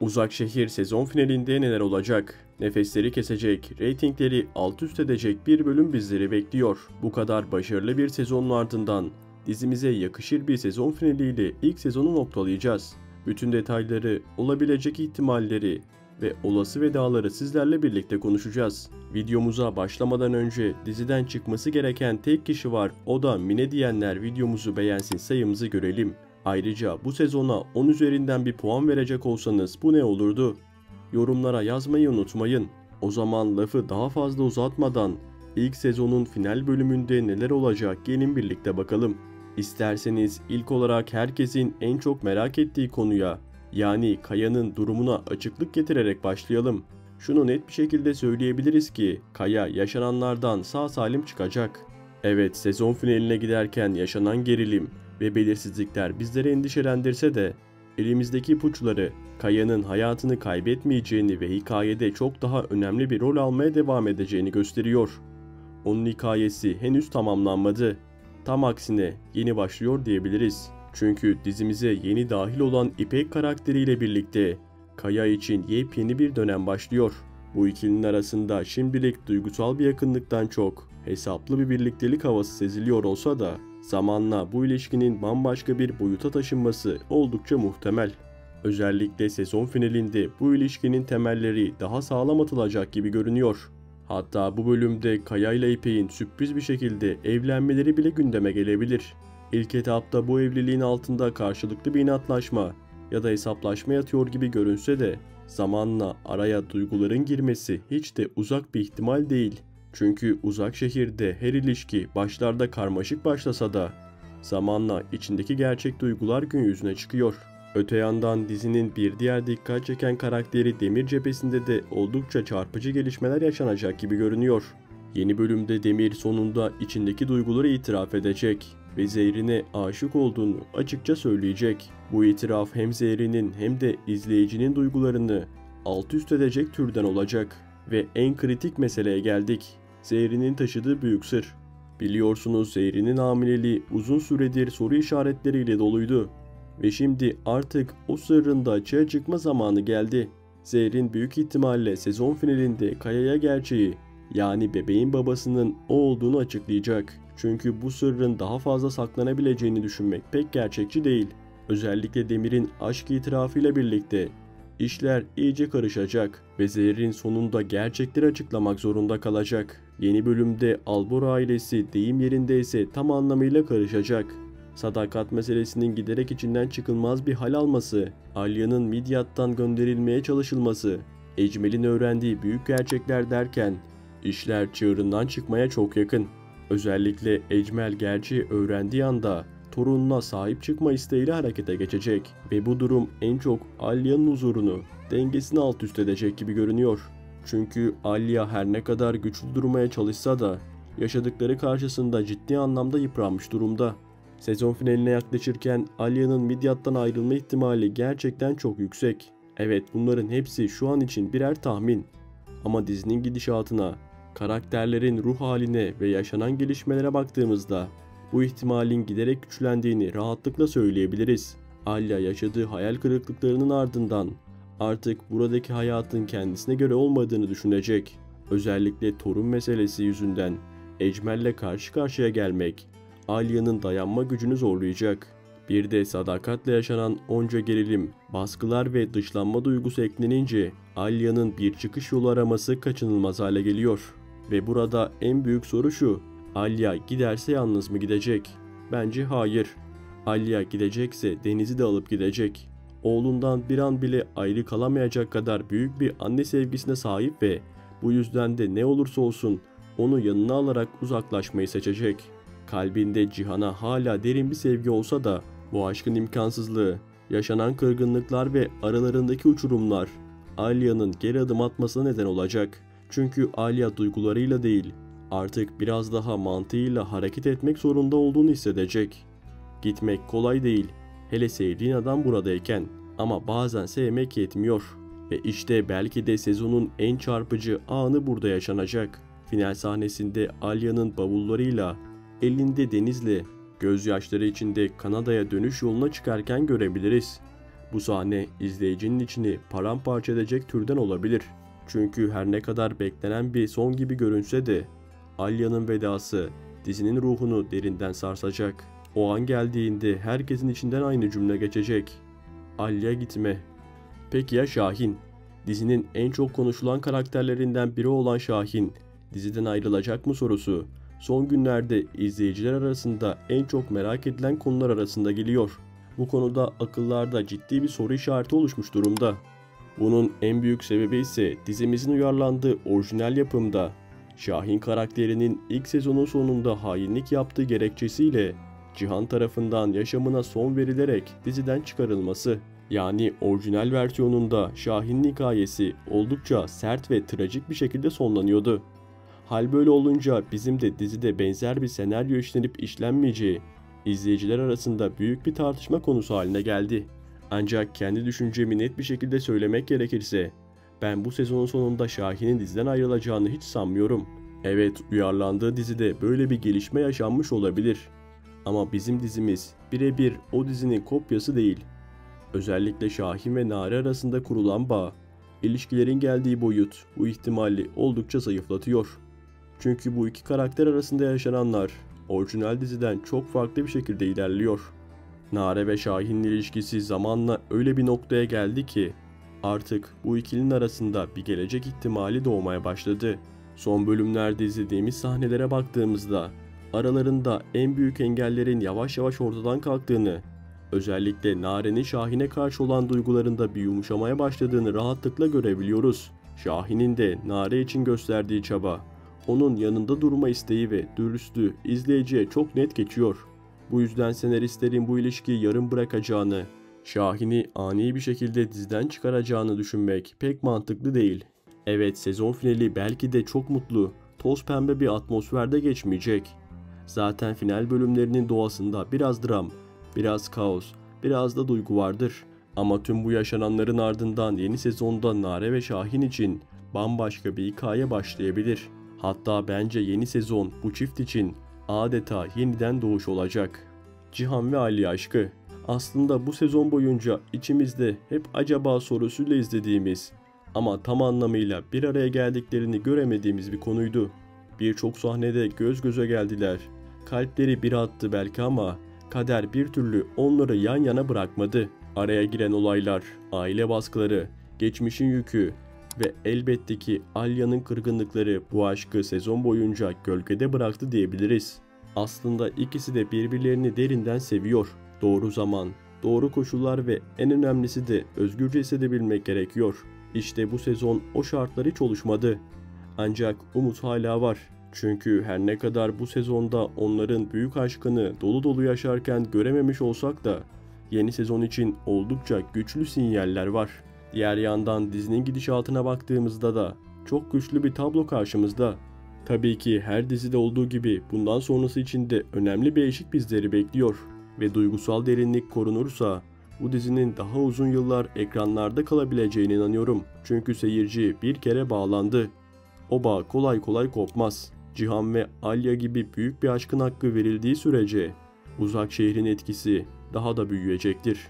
Uzak Şehir sezon finalinde neler olacak? Nefesleri kesecek, reytingleri alt üst edecek bir bölüm bizleri bekliyor. Bu kadar başarılı bir sezonun ardından dizimize yakışır bir sezon finaliyle ilk sezonu noktalayacağız. Bütün detayları, olabilecek ihtimalleri ve olası vedaları sizlerle birlikte konuşacağız. Videomuza başlamadan önce diziden çıkması gereken tek kişi var, o da Mine diyenler videomuzu beğensin, sayımızı görelim. Ayrıca bu sezona 10 üzerinden bir puan verecek olsanız bu ne olurdu? Yorumlara yazmayı unutmayın. O zaman lafı daha fazla uzatmadan ilk sezonun final bölümünde neler olacak gelin birlikte bakalım. İsterseniz ilk olarak herkesin en çok merak ettiği konuya, yani Kaya'nın durumuna açıklık getirerek başlayalım. Şunu net bir şekilde söyleyebiliriz ki Kaya yaşananlardan sağ salim çıkacak. Evet, sezon finaline giderken yaşanan gerilim ve belirsizlikler bizleri endişelendirse de elimizdeki ipuçları Kaya'nın hayatını kaybetmeyeceğini ve hikayede çok daha önemli bir rol almaya devam edeceğini gösteriyor. Onun hikayesi henüz tamamlanmadı. Tam aksine yeni başlıyor diyebiliriz. Çünkü dizimize yeni dahil olan İpek karakteriyle birlikte Kaya için yepyeni bir dönem başlıyor. Bu ikilinin arasında şimdilik duygusal bir yakınlıktan çok hesaplı bir birliktelik havası seziliyor olsa da zamanla bu ilişkinin bambaşka bir boyuta taşınması oldukça muhtemel. Özellikle sezon finalinde bu ilişkinin temelleri daha sağlam atılacak gibi görünüyor. Hatta bu bölümde Kaya ile İpek'in sürpriz bir şekilde evlenmeleri bile gündeme gelebilir. İlk etapta bu evliliğin altında karşılıklı bir inatlaşma ya da hesaplaşma yatıyor gibi görünse de zamanla araya duyguların girmesi hiç de uzak bir ihtimal değil. Çünkü uzak şehirde her ilişki başlarda karmaşık başlasa da zamanla içindeki gerçek duygular gün yüzüne çıkıyor. Öte yandan dizinin bir diğer dikkat çeken karakteri Demir cephesinde de oldukça çarpıcı gelişmeler yaşanacak gibi görünüyor. Yeni bölümde Demir sonunda içindeki duyguları itiraf edecek ve Zehrin'e aşık olduğunu açıkça söyleyecek. Bu itiraf hem Zehrin'in hem de izleyicinin duygularını alt üst edecek türden olacak. Ve en kritik meseleye geldik. Zehrin'in taşıdığı büyük sır. Biliyorsunuz Zehrin'in hamileliği uzun süredir soru işaretleriyle doluydu. Ve şimdi artık o sırrın da açığa çıkma zamanı geldi. Zehrin büyük ihtimalle sezon finalinde Kaya'ya gerçeği, yani bebeğin babasının o olduğunu açıklayacak. Çünkü bu sırrın daha fazla saklanabileceğini düşünmek pek gerçekçi değil. Özellikle Demir'in aşk itirafıyla birlikte İşler iyice karışacak ve Zehrin sonunda gerçekleri açıklamak zorunda kalacak. Yeni bölümde Albor ailesi deyim yerindeyse tam anlamıyla karışacak. Sadakat meselesinin giderek içinden çıkılmaz bir hal alması, Alya'nın Midyat'tan gönderilmeye çalışılması, Ecmel'in öğrendiği büyük gerçekler derken işler çığırından çıkmaya çok yakın. Özellikle Ecmel gerçeği öğrendiği anda torununa sahip çıkma isteğiyle harekete geçecek ve bu durum en çok Alya'nın huzurunu, dengesini alt üst edecek gibi görünüyor. Çünkü Alya her ne kadar güçlü durmaya çalışsa da yaşadıkları karşısında ciddi anlamda yıpranmış durumda. Sezon finaline yaklaşırken Alya'nın Midyat'tan ayrılma ihtimali gerçekten çok yüksek. Evet, bunların hepsi şu an için birer tahmin. Ama dizinin gidişatına, karakterlerin ruh haline ve yaşanan gelişmelere baktığımızda bu ihtimalin giderek güçlendiğini rahatlıkla söyleyebiliriz. Alya yaşadığı hayal kırıklıklarının ardından artık buradaki hayatın kendisine göre olmadığını düşünecek. Özellikle torun meselesi yüzünden Ecmel'le karşı karşıya gelmek Alya'nın dayanma gücünü zorlayacak. Bir de sadakatle yaşanan onca gerilim, baskılar ve dışlanma duygusu eklenince Alya'nın bir çıkış yolu araması kaçınılmaz hale geliyor. Ve burada en büyük soru şu: Alya giderse yalnız mı gidecek? Bence hayır. Alya gidecekse Deniz'i de alıp gidecek. Oğlundan bir an bile ayrı kalamayacak kadar büyük bir anne sevgisine sahip ve bu yüzden de ne olursa olsun onu yanına alarak uzaklaşmayı seçecek. Kalbinde Cihan'a hala derin bir sevgi olsa da bu aşkın imkansızlığı, yaşanan kırgınlıklar ve aralarındaki uçurumlar Alya'nın geri adım atmasına neden olacak. Çünkü Alya duygularıyla değil, artık biraz daha mantığıyla hareket etmek zorunda olduğunu hissedecek. Gitmek kolay değil, hele sevdiğin adam buradayken, ama bazen sevmek yetmiyor. Ve işte belki de sezonun en çarpıcı anı burada yaşanacak. Final sahnesinde Alya'nın bavullarıyla, elinde Deniz'le, gözyaşları içinde Kanada'ya dönüş yoluna çıkarken görebiliriz. Bu sahne izleyicinin içini paramparça edecek türden olabilir. Çünkü her ne kadar beklenen bir son gibi görünse de Alya'nın vedası dizinin ruhunu derinden sarsacak. O an geldiğinde herkesin içinden aynı cümle geçecek: Alya gitme. Peki ya Şahin? Dizinin en çok konuşulan karakterlerinden biri olan Şahin diziden ayrılacak mı sorusu son günlerde izleyiciler arasında en çok merak edilen konular arasında geliyor. Bu konuda akıllarda ciddi bir soru işareti oluşmuş durumda. Bunun en büyük sebebi ise dizimizin uyarlandığı orijinal yapımda Şahin karakterinin ilk sezonun sonunda hainlik yaptığı gerekçesiyle Cihan tarafından yaşamına son verilerek diziden çıkarılması. Yani orijinal versiyonunda Şahin'in hikayesi oldukça sert ve trajik bir şekilde sonlanıyordu. Hal böyle olunca bizim de dizide benzer bir senaryo işlenip işlenmeyeceği izleyiciler arasında büyük bir tartışma konusu haline geldi. Ancak kendi düşüncemi net bir şekilde söylemek gerekirse ben bu sezonun sonunda Şahin'in diziden ayrılacağını hiç sanmıyorum. Evet, uyarlandığı dizide böyle bir gelişme yaşanmış olabilir. Ama bizim dizimiz birebir o dizinin kopyası değil. Özellikle Şahin ve Nare arasında kurulan bağ, ilişkilerin geldiği boyut bu ihtimali oldukça zayıflatıyor. Çünkü bu iki karakter arasında yaşananlar orijinal diziden çok farklı bir şekilde ilerliyor. Nare ve Şahin'in ilişkisi zamanla öyle bir noktaya geldi ki artık bu ikilinin arasında bir gelecek ihtimali doğmaya başladı. Son bölümlerde izlediğimiz sahnelere baktığımızda aralarında en büyük engellerin yavaş yavaş ortadan kalktığını, özellikle Nare'nin Şahin'e karşı olan duygularında bir yumuşamaya başladığını rahatlıkla görebiliyoruz. Şahin'in de Nare için gösterdiği çaba, onun yanında durma isteği ve dürüstlüğü izleyiciye çok net geçiyor. Bu yüzden senaristlerin bu ilişkiyi yarım bırakacağını, Şahin'i ani bir şekilde diziden çıkaracağını düşünmek pek mantıklı değil. Evet, sezon finali belki de çok mutlu, toz pembe bir atmosferde geçmeyecek. Zaten final bölümlerinin doğasında biraz dram, biraz kaos, biraz da duygu vardır. Ama tüm bu yaşananların ardından yeni sezonda Nare ve Şahin için bambaşka bir hikaye başlayabilir. Hatta bence yeni sezon bu çift için adeta yeniden doğuş olacak. Cihan ve Alya aşkı aslında bu sezon boyunca içimizde hep acaba sorusuyla izlediğimiz ama tam anlamıyla bir araya geldiklerini göremediğimiz bir konuydu. Birçok sahnede göz göze geldiler. Kalpleri bir attı belki ama kader bir türlü onları yan yana bırakmadı. Araya giren olaylar, aile baskıları, geçmişin yükü ve elbette ki Alya'nın kırgınlıkları bu aşkı sezon boyunca gölgede bıraktı diyebiliriz. Aslında ikisi de birbirlerini derinden seviyor. Doğru zaman, doğru koşullar ve en önemlisi de özgürce hissedebilmek gerekiyor. İşte bu sezon o şartlar hiç oluşmadı. Ancak umut hala var. Çünkü her ne kadar bu sezonda onların büyük aşkını dolu dolu yaşarken görememiş olsak da yeni sezon için oldukça güçlü sinyaller var. Diğer yandan dizinin gidişatına baktığımızda da çok güçlü bir tablo karşımızda. Tabii ki her dizide olduğu gibi bundan sonrası için de önemli bir eşik bizleri bekliyor ve duygusal derinlik korunursa bu dizinin daha uzun yıllar ekranlarda kalabileceğine inanıyorum. Çünkü seyirci bir kere bağlandı. O bağ kolay kolay kopmaz. Cihan ve Alya gibi büyük bir aşkın hakkı verildiği sürece Uzak Şehrin etkisi daha da büyüyecektir.